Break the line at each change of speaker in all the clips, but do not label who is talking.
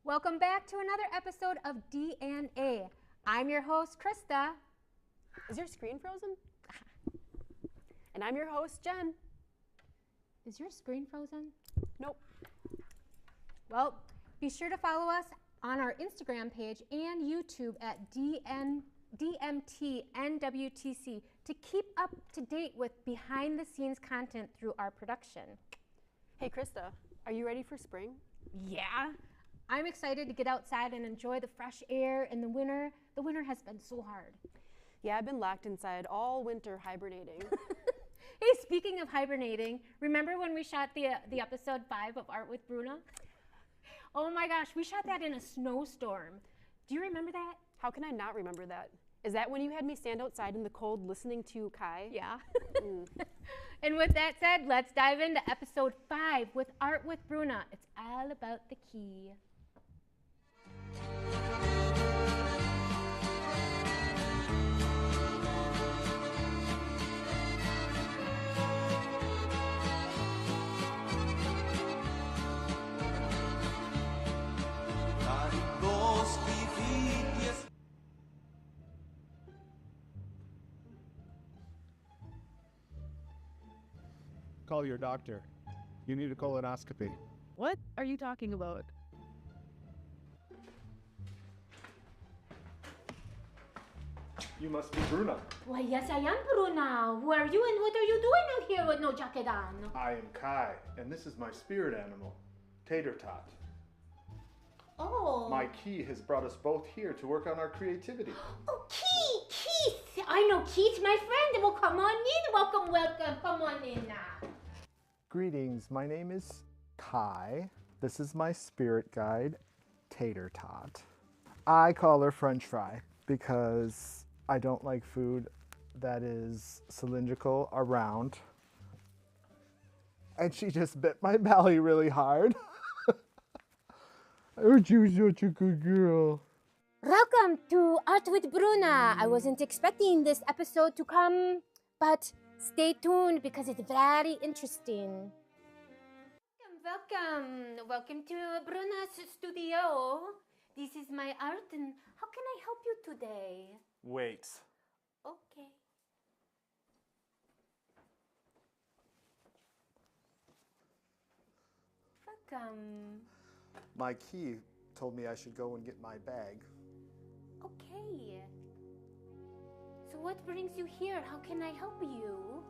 Welcome back to another episode of D&A. I'm your host, Krista.
Is your screen frozen? And I'm your host, Jen.
Is your screen frozen?
Nope.
Well, be sure to follow us on our Instagram page and YouTube at DMTNWTC to keep up to date with behind-the-scenes content through our production.
Hey, Krista, are you ready for spring?
Yeah. I'm excited to get outside and enjoy the fresh air in the winter. The winter has been so hard.
Yeah, I've been locked inside all winter hibernating.
Hey, speaking of hibernating, remember when we shot the episode 5 of Art with Bruna? Oh my gosh, we shot that in a snowstorm. Do you remember that?
How can I not remember that? Is that when you had me stand outside in the cold listening to Kai?
Yeah. And with that said, let's dive into episode 5 with Art with Bruna. It's all about the key.
Call your doctor. You need a colonoscopy.
What are you talking about?
You must be Bruna.
Why, yes, I am Bruna. Who are you and what are you doing out here with no jacket on?
I am Kai, and this is my spirit animal, Tater Tot.
Oh.
My key has brought us both here to work on our creativity.
Oh, Keith. I know Keith, my friend. Well, come on in. Welcome. Come on in now.
Greetings, my name is Kai. This is my spirit guide, Tater Tot. I call her French Fry because I don't like food that is cylindrical or round. And she just bit my belly really hard. Oh, she was such a good girl.
Welcome to Art with Bruna. I wasn't expecting this episode to come, but stay tuned because it's very interesting. Welcome to Bruna's studio. This is my art, and how can I help you today?
Wait.
Okay. Welcome.
My key told me I should go and get my bag.
Okay. So what brings you here? How can I help you?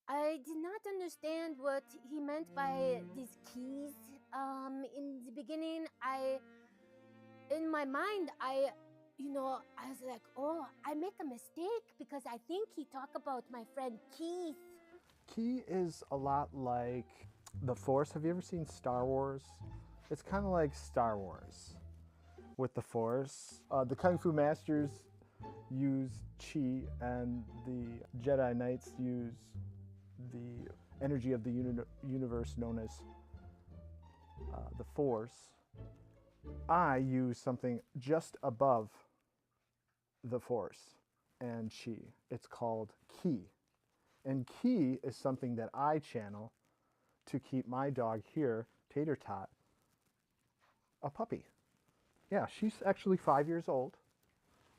I did not understand what he meant by these keys. In the beginning, in my mind, I was like, oh, I make a mistake because I think he talked about my friend Keith.
Key is a lot like the Force. Have you ever seen Star Wars? It's kind of like Star Wars with the Force. The Kung Fu Masters use Chi, and the Jedi Knights use the energy of the universe known as the Force. I use something just above the Force and Chi. It's called Ki. And Ki is something that I channel to keep my dog here, Tater Tot, a puppy. Yeah, she's actually 5 years old.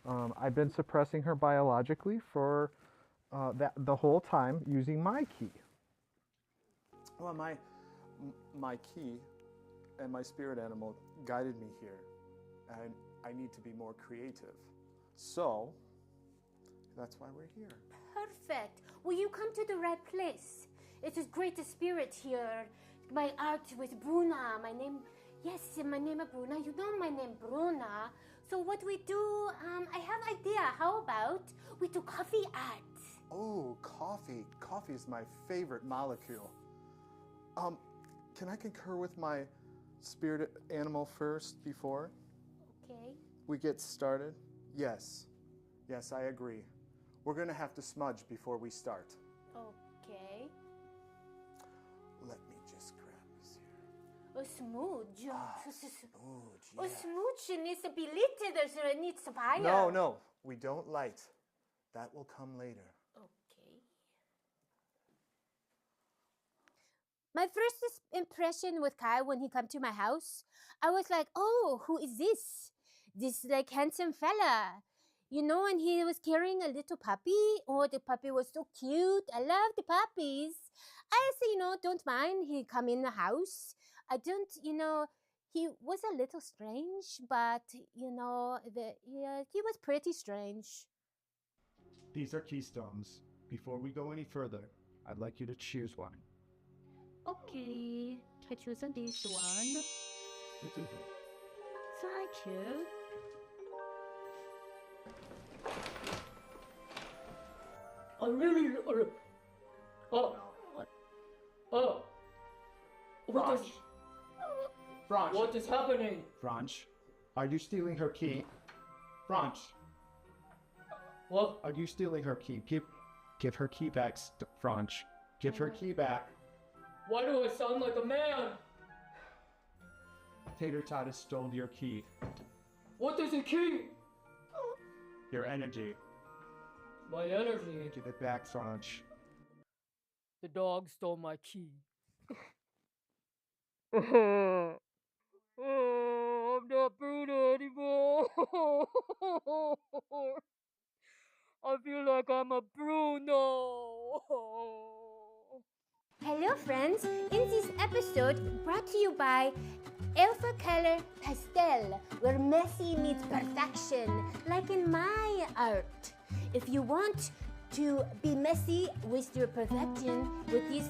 I've been suppressing her biologically for the whole time using my key. Well, my key and my spirit animal guided me here, and I need to be more creative. So that's why we're here.
Perfect. Well, you come to the right place. It is great spirit here. My art with Bruna. My name is Bruna. You know my name, Bruna. So what we do, I have an idea. How about we do coffee art?
Oh, coffee. Coffee is my favorite molecule. Can I concur with my spirit animal first before
Okay.
we get started? Yes. Yes, I agree. We're going to have to smudge before we start.
Okay.
Let me just grab this here.
A smooch.
Smooch,
A smooch needs to be lit. There needs fire.
No, we don't light. That will come later.
Okay. My first impression with Kai when he come to my house, I was like, oh, who is this? This like handsome fella. You know, and he was carrying a little puppy. Oh, the puppy was so cute. I love the puppies. I say, don't mind. He come in the house. I don't, he was a little strange, but he was pretty strange.
These are keystones. Before we go any further, I'd like you to choose one.
Okay, I choose this one. Thank you.
I really.
Franch.
What is happening?
Franch, are you stealing her key? Franch,
What?
are you stealing her key? Give her key back, Franch. Give her key back.
Why do I sound like a man?
Tater Tot has stolen your key.
What is a key?
Your energy.
My energy.
Give it back, Franch.
The dog stole my key. I'm not Bruna anymore. I feel like I'm a Bruno.
Hello, friends. In this episode, brought to you by Alpha Color Pastel, where messy meets perfection, like in my art. If you want to be messy with your perfection with these,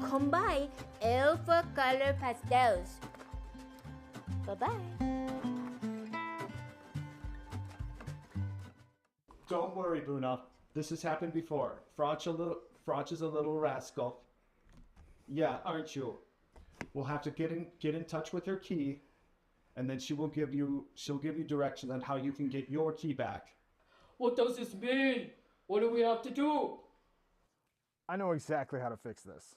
come by Alpha Color Pastels. Bye-bye.
Don't worry, Bruna. This has happened before. Franch is a little rascal. Yeah, aren't you? We'll have to get in touch with her key, and then she'll give you directions on how you can get your key back.
What does this mean? What do we have to do?
I know exactly how to fix this.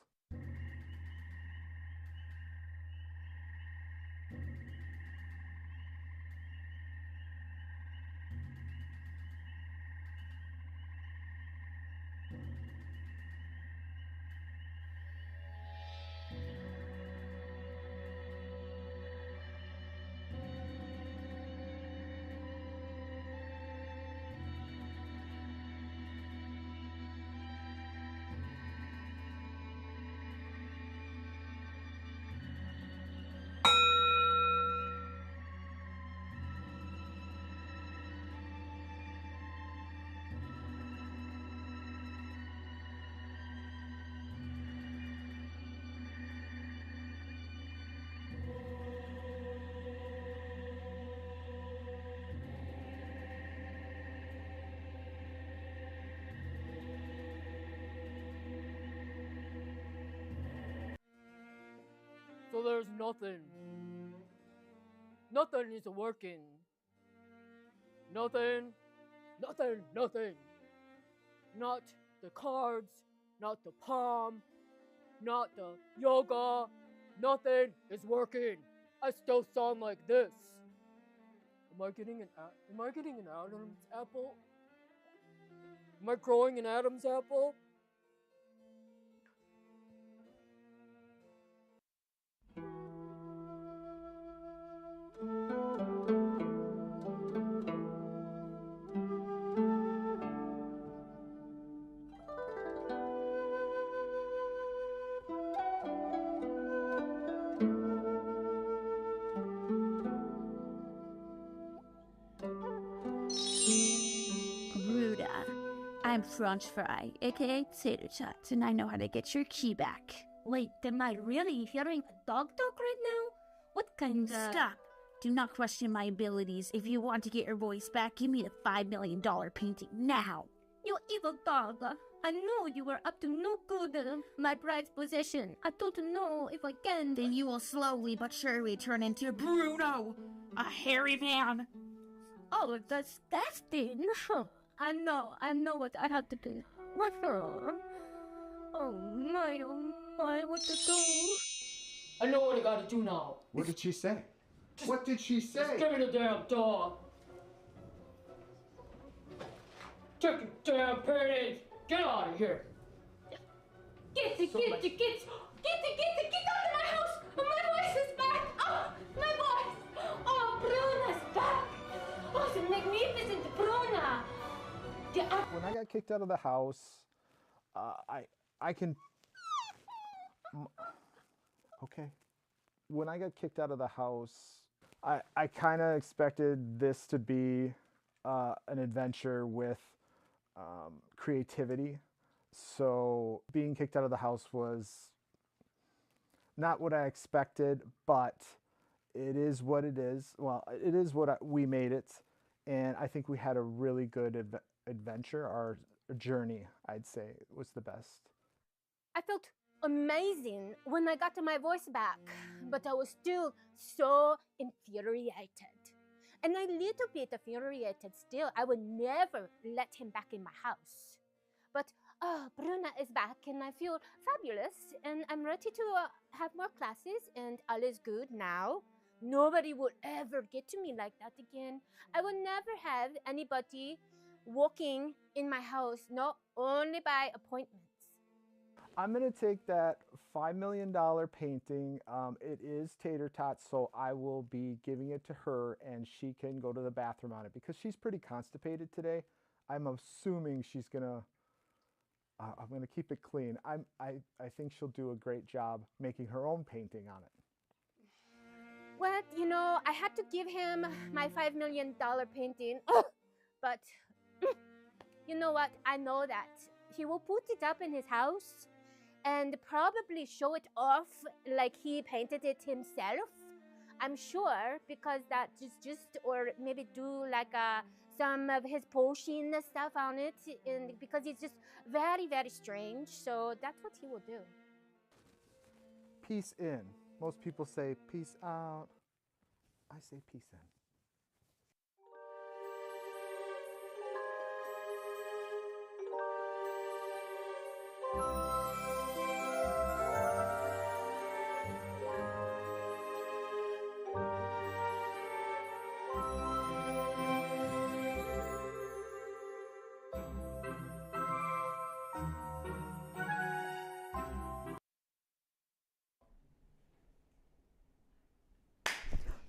So there's nothing. Nothing is working. Nothing. Not the cards, not the palm, not the yoga. Nothing is working. I still sound like this. Am I getting an Adam's apple? Am I growing an Adam's apple?
Bruna, I'm French Fry, aka Tater Tot, and I know how to get your key back. Wait, am I really hearing a dog talk right now? What kind of... Stop! Do not question my abilities. If you want to get your voice back, give me the $5 million painting now. You evil dog! I know you were up to no good. My prized possession. I don't know if I can. Then you will slowly but surely turn into Bruno, a hairy man. Oh, disgusting. I know what I have to do. Oh my, what to do?
I know what I gotta do now.
What did she say? What did she say?
Just give me the damn dog. Take your damn panties. Get out of here.
Get it.
kicked out of the house, I can, okay. When I got kicked out of the house, I kind of expected this to be an adventure with creativity. So being kicked out of the house was not what I expected, but it is what it is. Well, it is what we made it, and I think we had a really good adventure. Our journey, I'd say, was the best.
I felt amazing when I got my voice back, but I was still so infuriated. And a little bit infuriated still. I would never let him back in my house. But Bruna is back and I feel fabulous and I'm ready to have more classes and all is good now. Nobody would ever get to me like that again. I will never have anybody walking in my house, not only by appointments.
I'm going to take that $5 million painting. It is Tater Tot, so I will be giving it to her and she can go to the bathroom on it because she's pretty constipated today. I'm assuming she's going to, I'm going to keep it clean. I think she'll do a great job making her own painting on it.
Well, you know, I had to give him my $5 million painting, but you know what? I know that he will put it up in his house and probably show it off like he painted it himself. I'm sure, because that just or maybe do like some of his potion stuff on it, and because it's just very, very strange. So that's what he will do.
Peace in. Most people say peace out. I say peace in.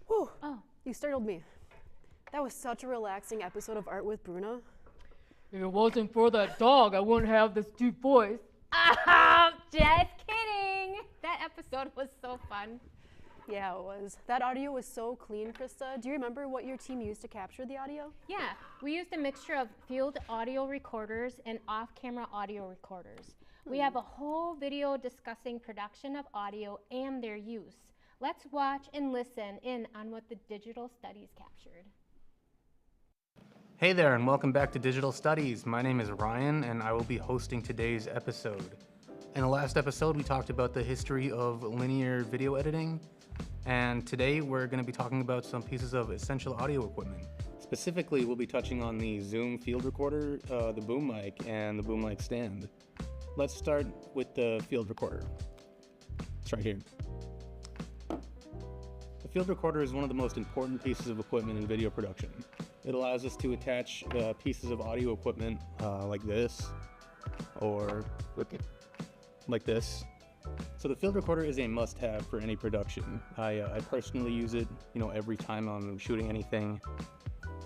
Whew. Oh, you startled me. That was such a relaxing episode of Art with Bruna.
If it wasn't for that dog, I wouldn't have this deep voice.
Oh, just kidding. That episode was so fun. Yeah, it was. That audio was so clean, Krista. Do you remember what your team used to capture the audio?
Yeah, we used a mixture of field audio recorders and off-camera audio recorders. We have a whole video discussing production of audio and their use. Let's watch and listen in on what the digital studies captured.
Hey there, and welcome back to Digital Studies. My name is Ryan, and I will be hosting today's episode. In the last episode, we talked about the history of linear video editing, and today we're going to be talking about some pieces of essential audio equipment. Specifically, we'll be touching on the Zoom field recorder, the boom mic, and the boom mic stand. Let's start with the field recorder. It's right here. The field recorder is one of the most important pieces of equipment in video production. It allows us to attach pieces of audio equipment like this, or like this. So the field recorder is a must-have for any production. I personally use it, every time I'm shooting anything.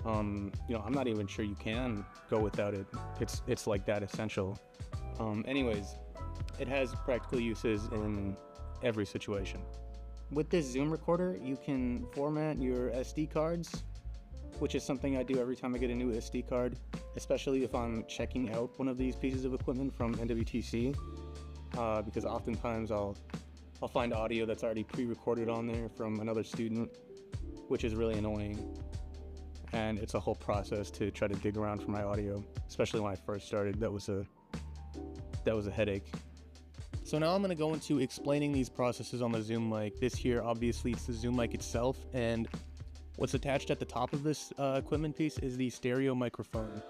I'm not even sure you can go without it. It's like that essential. Anyways, it has practical uses in every situation. With this Zoom recorder, you can format your SD cards, which is something I do every time I get a new SD card, especially if I'm checking out one of these pieces of equipment from NWTC, because oftentimes I'll find audio that's already pre-recorded on there from another student, which is really annoying. And it's a whole process to try to dig around for my audio, especially when I first started. That was a headache. So now I'm going to go into explaining these processes on the Zoom mic. This here, obviously, it's the Zoom mic itself, and what's attached at the top of this equipment piece is the stereo microphone.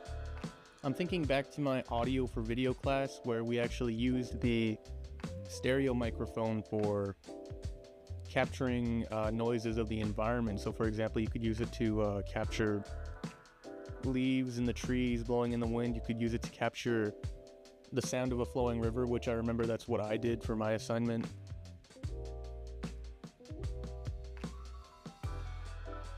I'm thinking back to my audio for video class, where we actually used the stereo microphone for capturing noises of the environment. So for example, you could use it to capture leaves in the trees blowing in the wind. You could use it to capture the sound of a flowing river, which I remember that's what I did for my assignment.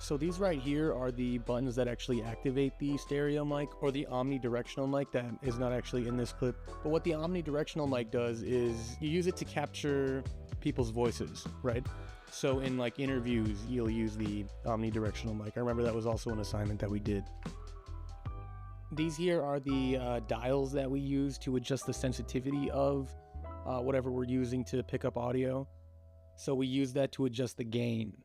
So these right here are the buttons that actually activate the stereo mic or the omnidirectional mic that is not actually in this clip. But what the omnidirectional mic does is you use it to capture people's voices, right? So in like interviews, you'll use the omnidirectional mic. I remember that was also an assignment that we did. These here are the dials that we use to adjust the sensitivity of whatever we're using to pick up audio. So we use that to adjust the gain.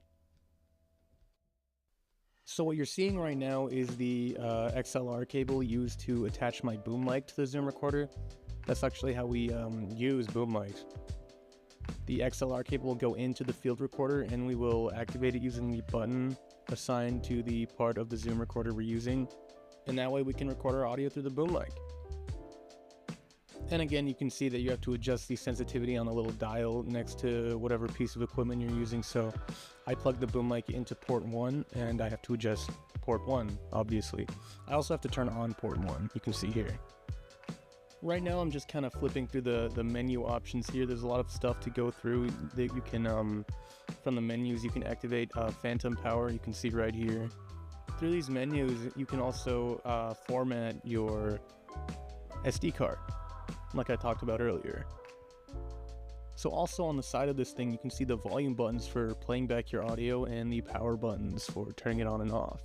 So what you're seeing right now is the XLR cable used to attach my boom mic to the Zoom recorder. That's actually how we use boom mics. The XLR cable will go into the field recorder and we will activate it using the button assigned to the part of the Zoom recorder we're using. And that way we can record our audio through the boom mic. And again, you can see that you have to adjust the sensitivity on the little dial next to whatever piece of equipment you're using. So I plug the boom mic into port 1 and I have to adjust port 1, obviously. I also have to turn on port 1, you can see here. Right now I'm just kind of flipping through the menu options here. There's a lot of stuff to go through that you can, from the menus, you can activate phantom power, you can see right here. Through these menus, you can also format your SD card, like I talked about earlier. So also on the side of this thing, you can see the volume buttons for playing back your audio and the power buttons for turning it on and off.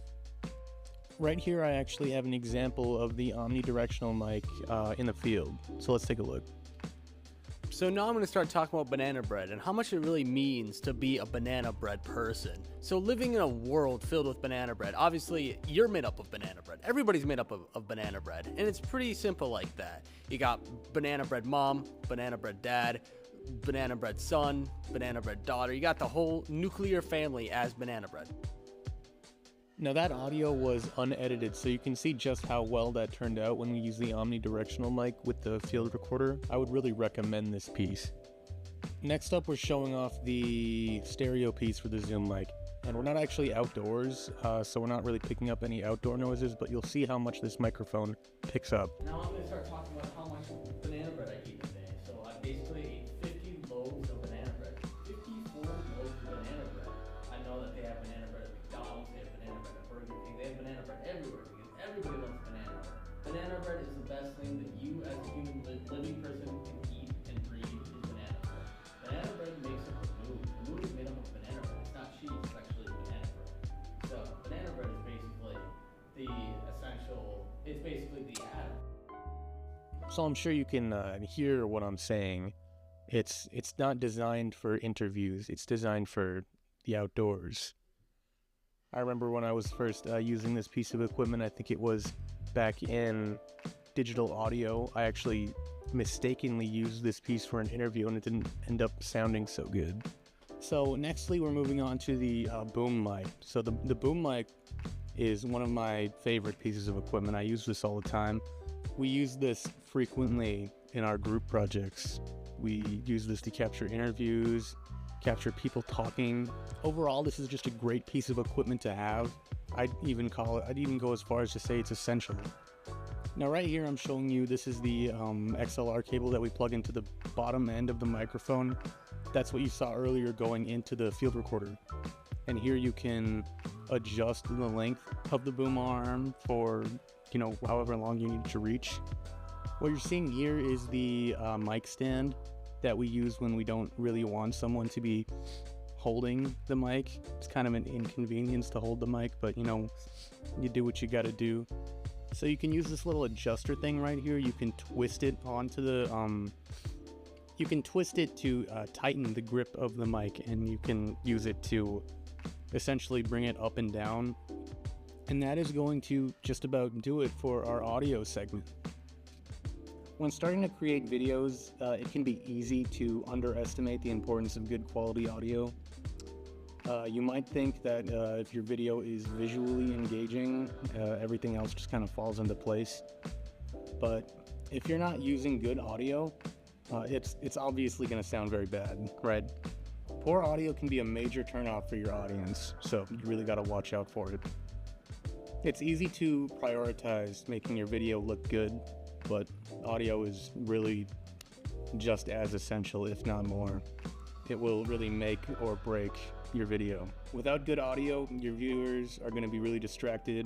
Right here, I actually have an example of the omnidirectional mic in the field. So let's take a look.
So now I'm going to start talking about banana bread and how much it really means to be a banana bread person. So living in a world filled with banana bread, obviously you're made up of banana bread. Everybody's made up of banana bread, and it's pretty simple like that. You got banana bread mom, banana bread dad, banana bread son, banana bread daughter. You got the whole nuclear family as banana bread.
Now that audio was unedited, so you can see just how well that turned out when we use the omnidirectional mic with the field recorder. I would really recommend this piece. Next up, we're showing off the stereo piece for the Zoom mic. And we're not actually outdoors, so we're not really picking up any outdoor noises, but you'll see how much this microphone picks up.
Now I'm going to start talking about how much banana bread I eat a day. So I basically ate 50 loaves of banana bread. 54 loaves of banana bread. I know that they have banana bread at McDonald's, they have banana bread at Burger King, they have banana bread everywhere because everybody loves banana bread. Banana bread is the best thing that you as a human living person can eat and breathe is banana bread. Banana bread makes up the mood. The mood is made up of banana bread. It's not cheese, it's actually banana bread. So banana bread is basically the essential, it's basically the atom.
So I'm sure you can hear what I'm saying. It's not designed for interviews, it's designed for the outdoors. I remember when I was first using this piece of equipment, I think it was back in digital audio, I actually mistakenly used this piece for an interview and it didn't end up sounding so good. So nextly we're moving on to the boom mic. So the boom mic is one of my favorite pieces of equipment. I use this all the time. We use this frequently in our group projects. We use this to capture interviews, capture people talking. Overall, this is just a great piece of equipment to have. I'd even go as far as to say it's essential. Now right here I'm showing you, this is the XLR cable that we plug into the bottom end of the microphone. That's what you saw earlier going into the field recorder. And here you can adjust the length of the boom arm for, however long you need to reach. What you're seeing here is the mic stand that we use when we don't really want someone to be holding the mic. It's kind of an inconvenience to hold the mic, but you do what you gotta do. So you can use this little adjuster thing right here. You can twist it onto the, you can twist it to tighten the grip of the mic, and you can use it to essentially bring it up and down. And that is going to just about do it for our audio segment. When starting to create videos, it can be easy to underestimate the importance of good quality audio. You might think that if your video is visually engaging, everything else just kind of falls into place. But if you're not using good audio, it's obviously going to sound very bad, right? Poor audio can be a major turnoff for your audience, so you really got to watch out for it. It's easy to prioritize making your video look good, but audio is really just as essential, if not more. it will really make or break your video. Without good audio, your viewers are going to be really distracted,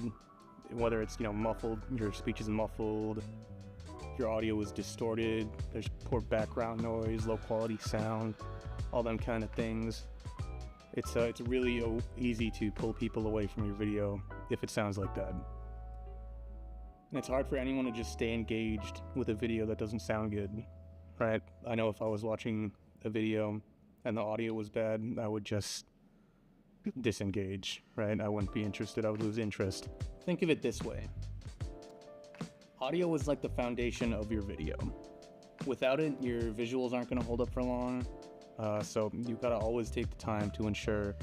whether it's, muffled, your speech is muffled, your audio is distorted, there's poor background noise, low quality sound, all them kind of things. It's really easy to pull people away from your video if it sounds like that. And it's hard for anyone to just stay engaged with a video that doesn't sound good, right? I know if I was watching a video and the audio was bad, I would just disengage, right? I wouldn't be interested, I would lose interest. Think of it this way. Audio is like the foundation of your video. Without it, your visuals aren't going to hold up for long, so you've got to always take the time to ensure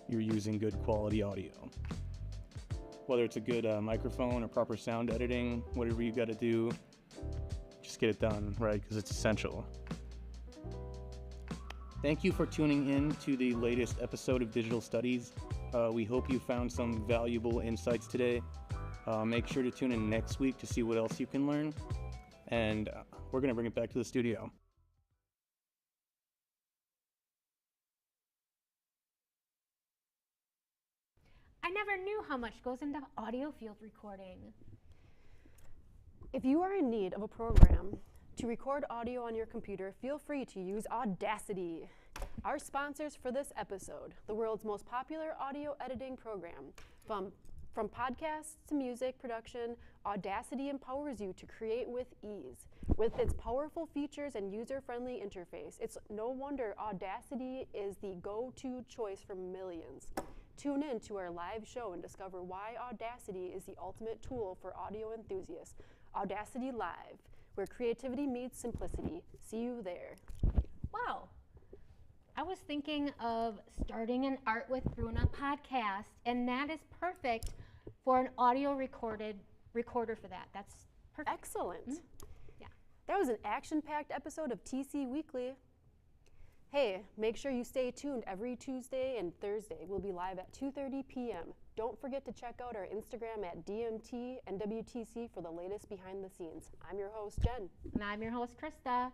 you're using good quality audio. Whether it's a good microphone or proper sound editing, whatever you got to do, just get it done, right? Because it's essential. Thank you for tuning in to the latest episode of Digital Studies. We hope you found some valuable insights today. Make sure to tune in next week to see what else you can learn. And we're going to bring it back to the studio.
I never knew how much goes into audio field recording.
If you are in need of a program to record audio on your computer, feel free to use Audacity. Our sponsors for this episode, the world's most popular audio editing program. From podcasts to music production, Audacity empowers you to create with ease. With its powerful features and user-friendly interface, it's no wonder Audacity is the go-to choice for millions. Tune in to our live show and discover why Audacity is the ultimate tool for audio enthusiasts. Audacity Live, where creativity meets simplicity. See you there.
Wow. I was thinking of starting an Art with Bruna podcast, and that is perfect for an audio recorder for that. That's perfect.
Excellent.
Mm-hmm. Yeah.
That was an action-packed episode of TC Weekly. Hey, make sure you stay tuned every Tuesday and Thursday. We'll be live at 2:30 p.m. Don't forget to check out our Instagram at DMT and WTC for the latest behind the scenes. I'm your host, Jen.
And I'm your host, Krista.